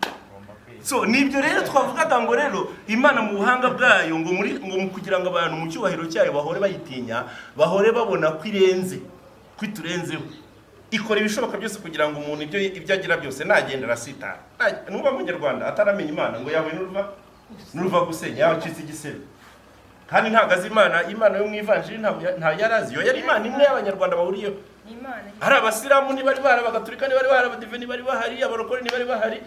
So nibyo rero twavugaga ngo rero Imana mu buhanga bwayo ngo mu kugira ngo abantu mu cyubahiro cyayo bahore bayitinya, bahore babona kwirenze, kwiturenzeho, ikora ibishoboka byose kugira ngo umuntu ibyo agira byose nagendera sita. Numva mu Nyarwanda ataramenya Imana ngo yawe nuruva gusenya yacitse igisebe. Kandi ntagaze Imana yo mu Ivanjiri nta yarazi, yo yari Imana imwe y'Abanyarwanda bahuriyeho. Hari abasilamu ni bari bahari, abagatolika ni bari bahari, abadive ni bari bahari, abarokore ni bari bahari,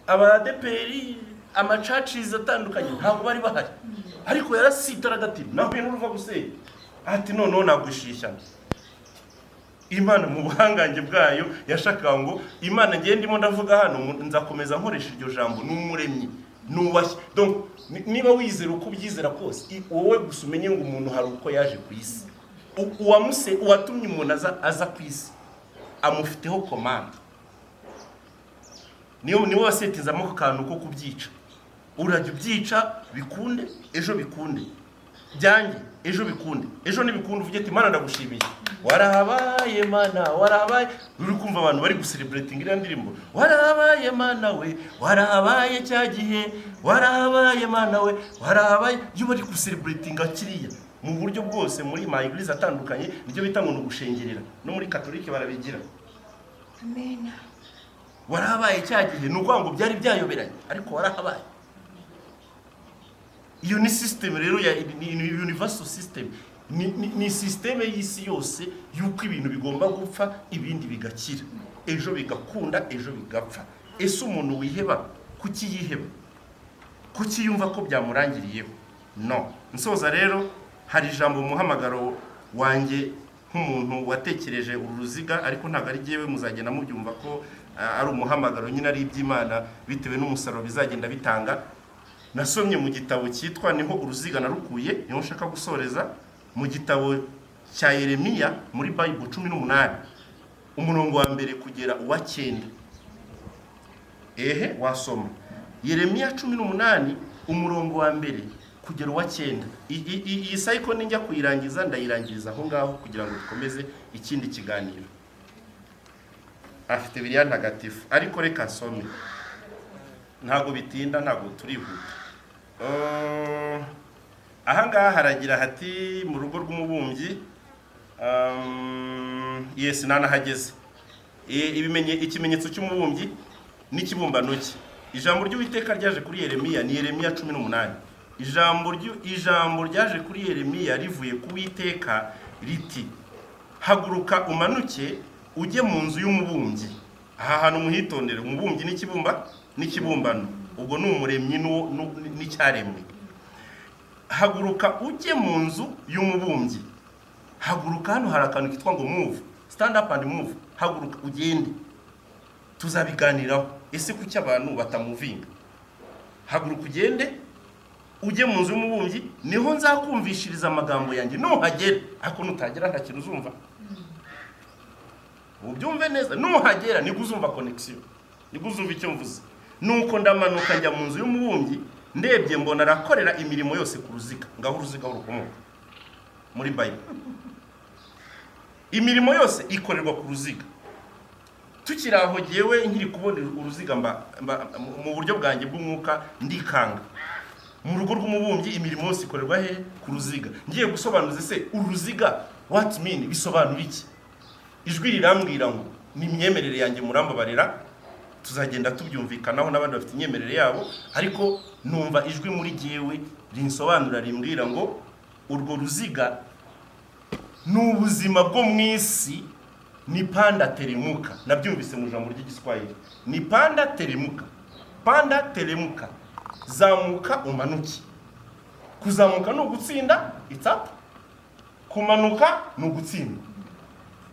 abadeperi, amacacizi atandukanye ntabwo bari bahari, ariko yarasitara agati nawe nuruva gusenya ati noneho nagushisha. Imana mu buhangange bwayo yashakaga ngo Imana ngiye ndimo ndavuga hano nzakomeza nkoresha iryo jambo n'umuremyi n'ubashye. Donc niba wizera uko byizera kose, wowe gusumenye ngo umuntu hari uko yaje ku isi, uwatumye umuntu aza ku isi amufiteho command. Niwo wasetizamo ku kantu ko kubyica. Urajya ubyica bikunde, ejo bikunde, byange ejo bikunde, ejo nibikunde uvuge ati Imana ndagushimiye, warahabaye Mana, warahabaye. Uri kumva abantu bari gucelebrating iriya ndirimbo, warahabaye Mana we, warahabaye cya gihe, warahabaye Mana we, warahabaye. Iyo bari gucelebrating akiriya mu buryo bwose muri ma eglise atandukanye, nibyo bita ngo nugushengerera, no muri katolike barabigira. Amen. Warahabaye cya gihe nuko ngo byari byayoberanye, ariko warahabaye. Iyo ni system rero ya universal system, ni system y'isi yose yuko ibintu bigomba gupfa ibindi bigakira, ejo bigakunda ejo bigapfa. Ese umuntu wiheba kuki yiheba? Kuki yumva ko byamurangiriyeho? No. Nsoza rero hari ijambo muhamagaro wanjye nk'umuntu watekereje uruziga, ariko ntago ari jewe, muzagenda mubyumva ko ari umuhamagaro nyine ari iby'Imana bitewe n'umusaruro bizagenda bitanga. Nasomye mu gitabo cyitwa Niho Uruziga Narukuye, niho nshaka gusoreza, mu gitabo cya Yeremiya muri Bible 18 umurongo wa mbere kugera uwa 9. Wasoma Yeremiya 18 umurongo wa mbere kugera uwa 9. Iyi cycle ninjya kuyirangiza ndayirangiriza aho ngaho kugira ngo dukomeze ikindi kiganiro. Afite Bibiliya ntagatifu, ariko reka some, ntago bitinda, ntago turihuta. Ahangaha haragira hati mu rugo rw'umubumbyi, yes nanahageze. Ikimenyetso cy'umubumbyi n'ikibumbano cye. Ijambo ry'Uwiteka ryaje kuri Yeremiya ni Yeremiya 18. Ijambo ryaje kuri Yeremiya rivuye ku Uwiteka riti, haguruka umanuke ujye mu nzu y'umubumbyi. Aha hantu muhitondere, umubumbyi n'ikibumbano, ubwo ni umuremyi n'icyaremwe. Haguruka ujye mu nzu y'umubumbyi. Haguruka, hano hari akantu kitwa ngo move, stand up and move. Haguruka ugende. tuzabiganiraho. Ese kuki abantu batamuvinga? Haguruka ugende ujye mu nzu y'umubumbyi, niho nzakumvishiriza amagambo yanjye. Nuhagera, ariko nutagera nta kintu uzumva. Ubyumve neza, nuhagera nibwo uzumva connection, nibwo uzumva icyo mvuze. Nuko ndamanuka njya mu nzu y'umubumbyi, ndebye mbona arakorera imirimo yose ku ruziga. Ngaho uruziga urukomoka muri Bible. Imirimo yose ikorerwa ku ruziga. Tukiri aho jyewe nkiri kubona uruziga mu buryo bwanjye bw'umwuka ndikanga. Mu rugo rw'umubumbyi imirimo yose ikorerwa he? Ku ruziga. Ngiye gusobanuza se uruziga what mean, bisobanura iki? Ijwi rirambwira ngo ni imyemerere yanjye murambabarira, tuzagenda tubyumvikanaho n'abandi bafite imyemerere yabo, ariko numva ijwi muri jyewe rinsobanura rimbwira ngo urwo ruziga n'ubuzima bwo mu isi, ni panda teremuka. Nabyumvise mu jambo ry'igiswahili, ni panda teremuka. Panda teremuka, zamuka umanuki. Kuzamuka no gutsinda, it's up. Kumanuka no gutsinda.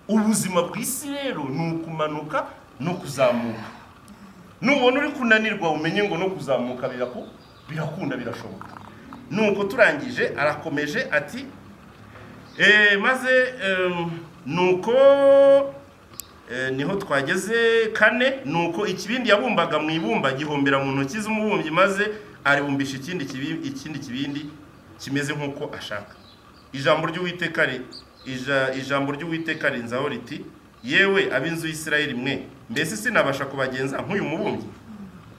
Ubuzima bw'isi rero ni ukumanuka no kuzamuka. Nubona uri kunanirwa umenye ngo no kuzamuka birakunda, birashoboka. Nuko turangije arakomeje ati maze nuko niho twageze 4. Nuko ikibindi yabumbaga mu ibumba gihombera mu ntoki z'umubumbyi, maze aribumbisha ikindi kibindi kimeze nk'uko ashaka. Ijambo ry'Uwiteka rinzaho riti, yewe ab'inzu y'Isirayeli mwe, mbese sinabasha kubagenza nk'uyu mubumbyi?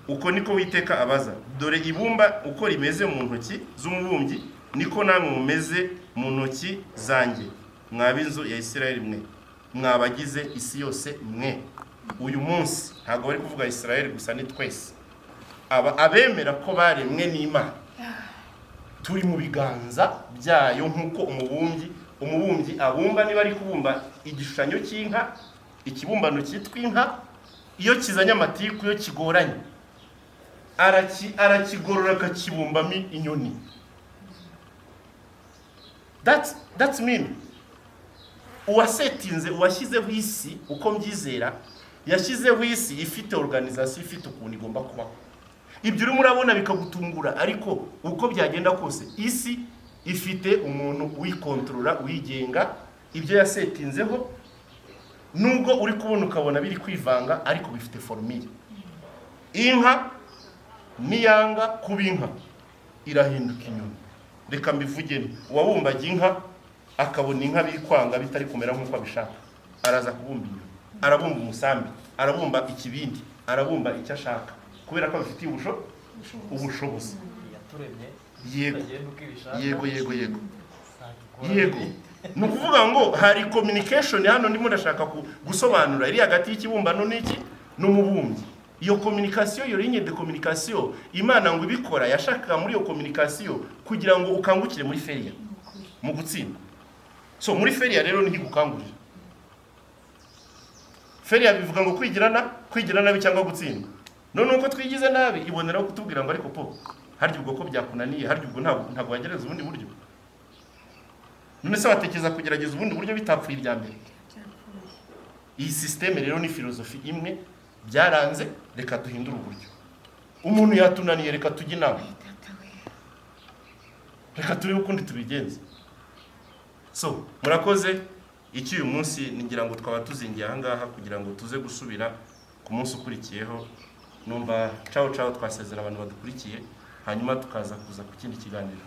Uko niko Uwiteka abaza. Dore ibumba uko rimeze mu ntoki z'umubumbyi, niko namwe mumeze mu ntoki zanjye, mwab'inzu ya Isirayeli mwe, mwabagize isi yose mwe. Uyu munsi ntabwo bari kuvuga Isirayeli gusa, ni twese abemera ko baremwe n'Imana, turi mu biganza byayo. Nk'uko umubumbyi abumba, niba ari kubumba igishushanyo cy'inka, ikibumbano cyitwa inka, iyo kizanye amatiku, iyo kigoranye arakigorora akakibumbamo inyoni. That's mean uwasetinze, uwashyizeho isi, uko mbyizera yashyizeho isi ifite organization, ifite ukuntu igomba kubaho. Ibyo urimo urabona bikagutungura, ariko uko byagenda kose isi ifite umuntu uyikontorora, uyigenga, ibyo yasetinzeho. Nubwo uri kubona ukabona biri kwivanga, ariko bifite formule. Inka niyanga kuba inka irahinduka inyoni. Reka mbivugene, uwabumbaga inka akabona inka biri kwanga bitari kumera nk'uko abishaka, araza kubumba inyoni, arabumba umusambi, arabumba ikibindi, arabumba icyo ashaka, kubera ko bifitiye ubushobozi. Yego. Ni ukuvuga ngo hari communication hano ndimo ndashaka gusobanura, iri hagati y'ikibumbano n'iki n'umubumbyi. Iyo communication, iyo ligne de communication Imana ngo ibikora, yashakaga muri iyo communication kugira ngo ukangukire muri feria, mu gutsinda. So muri feria rero niho gukangurira. Feria bivuga ngo kwigira nabi cyangwa gutsinda. None uko twigize nabi iboneraho kutubwira ngo ariko po harya ubwo ko byakunaniye, harya ubwo ntabwo wagereza ubundi buryo. None se watekereza kugerageza ubundi buryo bitapfuye irya mbere? Iyi system rero ni filosofi imwe, byaranze, reka duhindure uburyo. Umuntu yatunaniye, reka tujye nawe, reka turebe ukundi tubigenze. So murakoze. Iki uyu munsi ningira ngo twaba tuzingiye aha ngaha kugira ngo tuze gusubira ku munsi ukurikiyeho. Numva ciao twasezera abantu badukurikiye, hanyuma tukaza kuza ku kindi kiganiro.